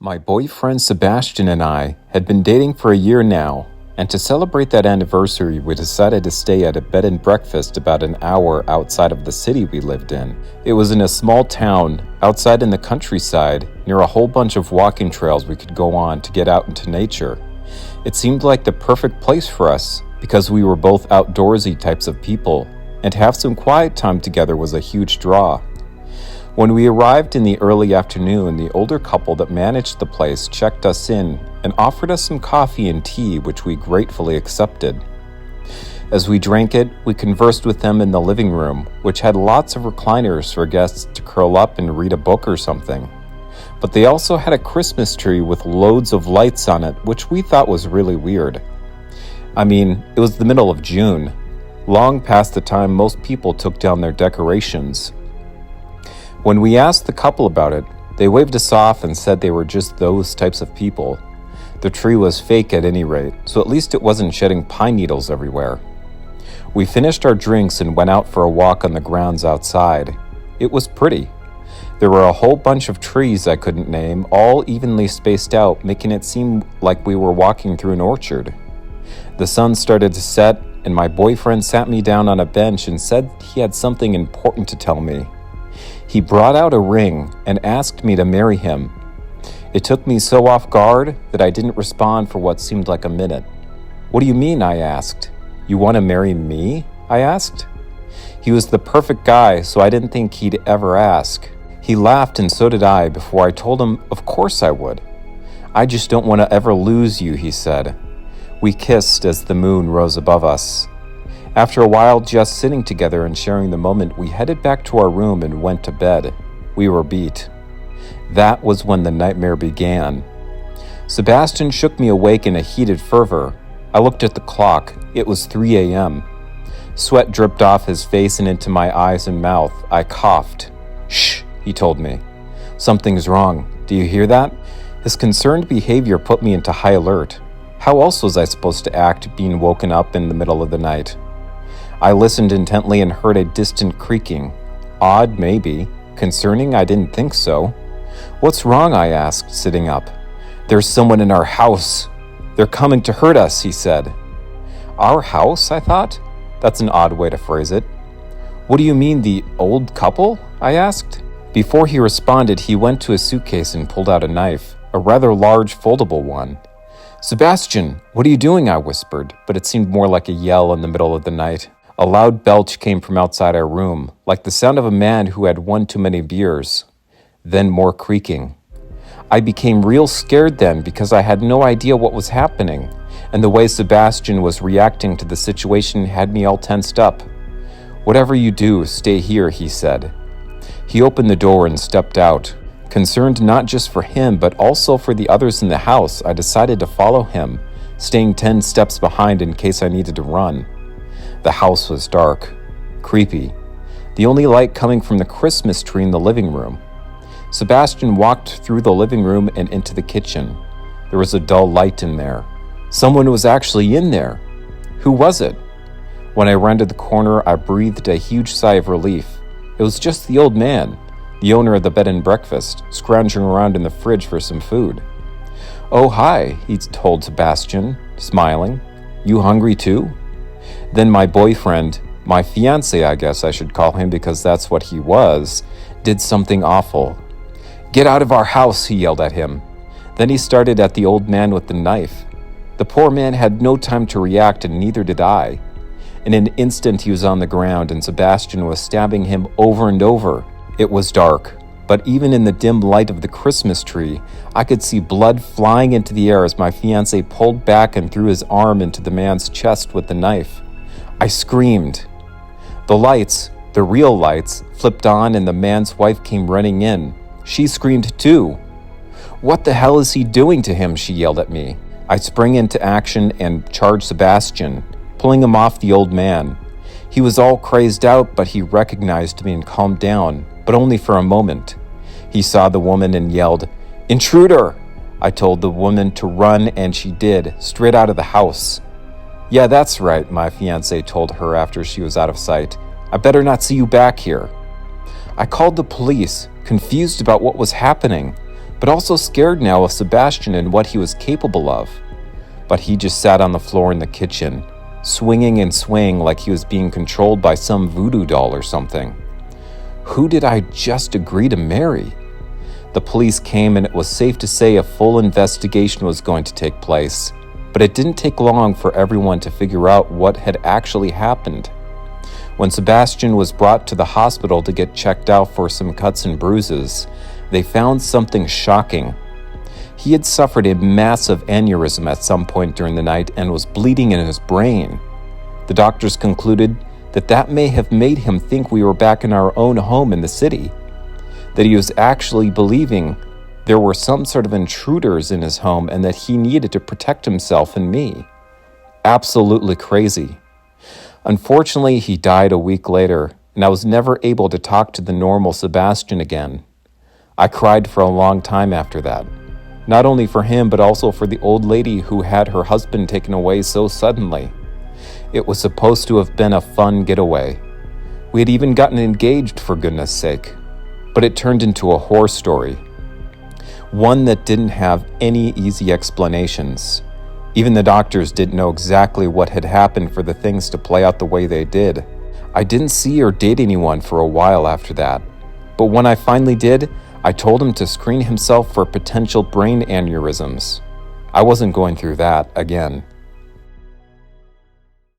My boyfriend Sebastian and I had been dating for a year now, and to celebrate that anniversary, we decided to stay at a bed and breakfast about an hour outside of the city we lived in. It was in a small town, outside in the countryside, near a whole bunch of walking trails we could go on to get out into nature. It seemed like the perfect place for us, because we were both outdoorsy types of people, and to have some quiet time together was a huge draw. When we arrived in the early afternoon, the older couple that managed the place checked us in and offered us some coffee and tea, which we gratefully accepted. As we drank it, we conversed with them in the living room, which had lots of recliners for guests to curl up and read a book or something. But they also had a Christmas tree with loads of lights on it, which we thought was really weird. I mean, it was the middle of June, long past the time most people took down their decorations. When we asked the couple about it, they waved us off and said they were just those types of people. The tree was fake at any rate, so at least it wasn't shedding pine needles everywhere. We finished our drinks and went out for a walk on the grounds outside. It was pretty. There were a whole bunch of trees I couldn't name, all evenly spaced out, making it seem like we were walking through an orchard. The sun started to set, and my boyfriend sat me down on a bench and said he had something important to tell me. He brought out a ring and asked me to marry him. It took me so off guard that I didn't respond for what seemed like a minute. "What do you mean?" I asked. "You want to marry me?" I asked. He was the perfect guy, so I didn't think he'd ever ask. He laughed and so did I before I told him of course I would. "I just don't want to ever lose you," he said. We kissed as the moon rose above us. After a while just sitting together and sharing the moment, we headed back to our room and went to bed. We were beat. That was when the nightmare began. Sebastian shook me awake in a heated fervor. I looked at the clock. It was 3 a.m. Sweat dripped off his face and into my eyes and mouth. I coughed. "Shh," he told me. "Something's wrong. Do you hear that?" His concerned behavior put me into high alert. How else was I supposed to act being woken up in the middle of the night? I listened intently and heard a distant creaking. Odd, maybe. Concerning, I didn't think so. "What's wrong?" I asked, sitting up. "There's someone in our house. They're coming to hurt us," he said. Our house, I thought? That's an odd way to phrase it. "What do you mean, the old couple?" I asked. Before he responded, he went to his suitcase and pulled out a knife, a rather large foldable one. "Sebastian, what are you doing?" I whispered, but it seemed more like a yell in the middle of the night. A loud belch came from outside our room, like the sound of a man who had one too many beers. Then more creaking. I became real scared then because I had no idea what was happening, and the way Sebastian was reacting to the situation had me all tensed up. "Whatever you do, stay here," he said. He opened the door and stepped out. Concerned not just for him, but also for the others in the house, I decided to follow him, staying 10 steps behind in case I needed to run. The house was dark, creepy, the only light coming from the Christmas tree in the living room. Sebastian walked through the living room and into the kitchen. There was a dull light in there. Someone was actually in there. Who was it? When I ran to the corner, I breathed a huge sigh of relief. It was just the old man, the owner of the bed and breakfast, scrounging around in the fridge for some food. "Oh, hi," he told Sebastian, smiling. "You hungry too?" Then my boyfriend, my fiancé I guess I should call him because that's what he was, did something awful. "Get out of our house," he yelled at him. Then he started at the old man with the knife. The poor man had no time to react, and neither did I. In an instant he was on the ground, and Sebastian was stabbing him over and over. It was dark, but even in the dim light of the Christmas tree, I could see blood flying into the air as my fiancé pulled back and threw his arm into the man's chest with the knife. I screamed. The lights, the real lights, flipped on and the man's wife came running in. She screamed too. "What the hell is he doing to him?" she yelled at me. I sprang into action and charged Sebastian, pulling him off the old man. He was all crazed out, but he recognized me and calmed down, but only for a moment. He saw the woman and yelled, "Intruder!" I told the woman to run, and she did, straight out of the house. "Yeah, that's right," my fiancé told her after she was out of sight. "I better not see you back here." I called the police, confused about what was happening. but also scared now of Sebastian and what he was capable of. But he just sat on the floor in the kitchen, swinging and swaying like he was being controlled by some voodoo doll or something. Who did I just agree to marry? The police came and it was safe to say a full investigation was going to take place, but it didn't take long for everyone to figure out what had actually happened. When Sebastian was brought to the hospital to get checked out for some cuts and bruises, they found something shocking. He had suffered a massive aneurysm at some point during the night and was bleeding in his brain. The doctors concluded that may have made him think we were back in our own home in the city, that he was actually believing there were some sort of intruders in his home and that he needed to protect himself and me. Absolutely crazy. Unfortunately, he died a week later, and I was never able to talk to the normal Sebastian again. I cried for a long time after that. Not only for him, but also for the old lady who had her husband taken away so suddenly. It was supposed to have been a fun getaway. We had even gotten engaged, for goodness sake. But it turned into a horror story. One that didn't have any easy explanations. Even the doctors didn't know exactly what had happened for the things to play out the way they did. I didn't see or date anyone for a while after that. But when I finally did, I told him to screen himself for potential brain aneurysms. I wasn't going through that again.